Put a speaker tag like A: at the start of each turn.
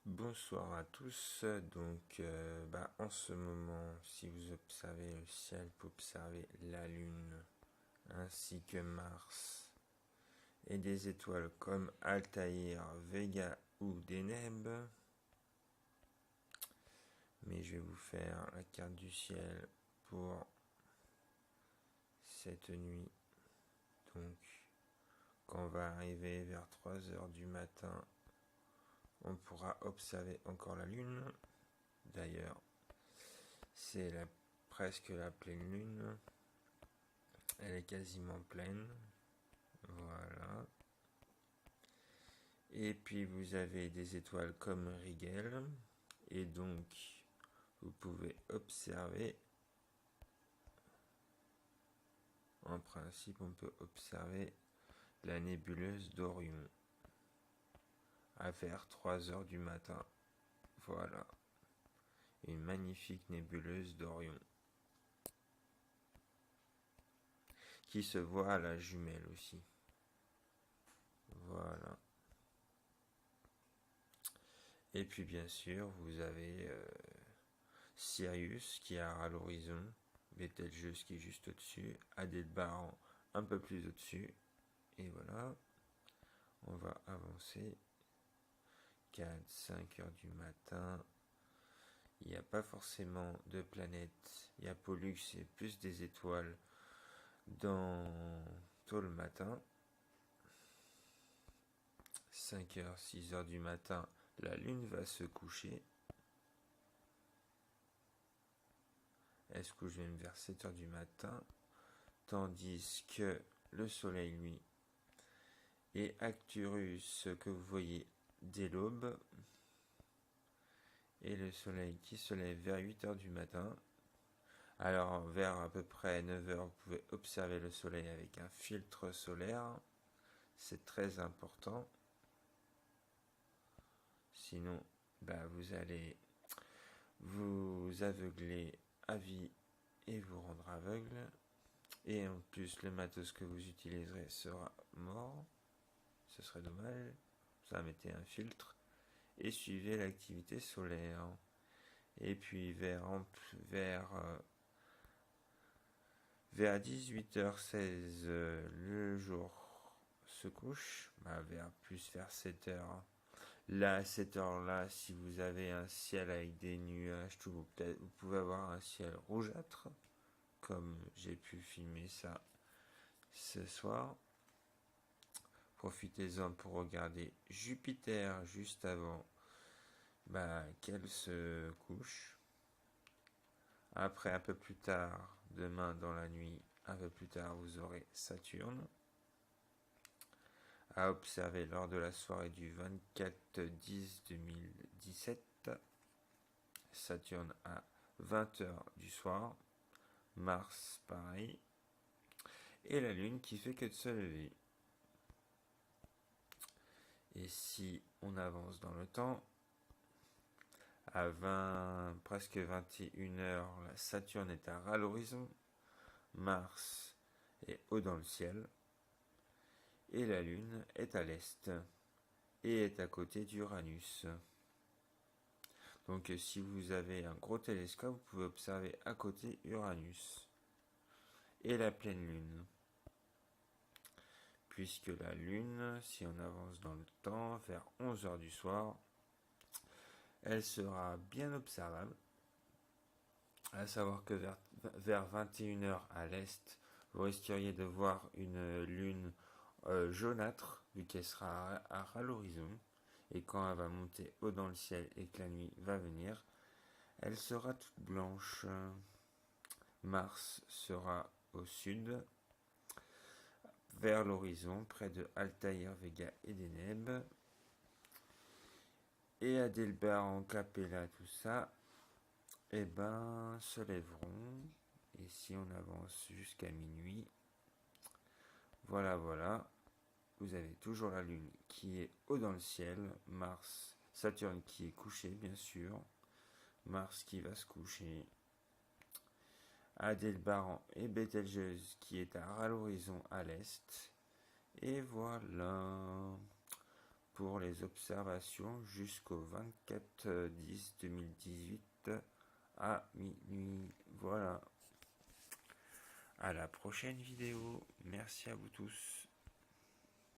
A: Bonsoir à tous. En ce moment, si vous observez le ciel, vous observez la Lune ainsi que Mars et des étoiles comme Altaïr, Vega ou Deneb. Mais je vais vous faire la carte du ciel pour cette nuit. Donc, quand on va arriver vers 3 heures du matin, on pourra observer encore la Lune. D'ailleurs, c'est presque la pleine lune. Elle est quasiment pleine. Voilà. Et puis vous avez des étoiles comme Rigel. Et donc, vous pouvez observer. En principe, on peut observer la nébuleuse d'Orion à vers 3 heures du matin. Voilà. Une magnifique nébuleuse d'Orion qui se voit à la jumelle aussi. Voilà. Et puis bien sûr, vous avez Sirius qui est à l'horizon, Betelgeuse qui est juste au-dessus, Aldebaran un peu plus au-dessus. Et voilà, on va avancer. 4, 5 heures du matin. Il n'y a pas forcément de planètes. Il y a Pollux et plus des étoiles dans tôt le matin. 5 heures, 6 heures du matin, la Lune va se coucher. Elle se couche même vers 7 heures du matin. Tandis que le Soleil, lui, est Arcturus que vous voyez dès l'aube. Et le Soleil qui se lève vers 8 heures du matin. Alors, vers à peu près 9 heures, vous pouvez observer le Soleil avec un filtre solaire. C'est très important. Sinon, vous allez vous aveugler à vie et vous rendre aveugle. Et en plus, le matos que vous utiliserez sera mort. Ce serait dommage. Ça, mettez un filtre. Et suivez l'activité solaire. Et puis vers 18h16, le jour se couche, vers 7h. Là, à cette heure-là, si vous avez un ciel avec des nuages, vous pouvez avoir un ciel rougeâtre, comme j'ai pu filmer ça ce soir. Profitez-en pour regarder Jupiter juste avant qu'elle se couche. Après, un peu plus tard, demain dans la nuit, un peu plus tard, vous aurez Saturne à observer lors de la soirée du 24-10-2017. Saturne à 20h du soir. Mars, pareil. Et la Lune qui fait que de se lever. Et si on avance dans le temps, à presque 21h, la Saturne est à ras l'horizon. Mars est haut dans le ciel. Et la Lune est à l'est et est à côté d'Uranus. Donc si vous avez un gros télescope, vous pouvez observer à côté Uranus et la pleine Lune. Puisque la Lune, si on avance dans le temps, vers 11 heures du soir, elle sera bien observable. À savoir que vers 21h à l'est, vous risqueriez de voir une lune jaunâtre, vu qu'elle sera à ras l'horizon. Et quand elle va monter haut dans le ciel et que la nuit va venir, elle sera toute blanche. Mars sera au sud, vers l'horizon, près de Altaïr, Vega et Deneb. Et Adelbar, Capella, tout ça, se lèveront. Et si on avance jusqu'à minuit, voilà, vous avez toujours la Lune qui est haut dans le ciel, Saturne qui est couché, bien sûr, Mars qui va se coucher, Aldebaran et Betelgeuse qui est à ras l'horizon à l'est. Et voilà. pour les observations jusqu'au 24/10/2018 à minuit. Voilà. À la prochaine vidéo. Merci à vous tous.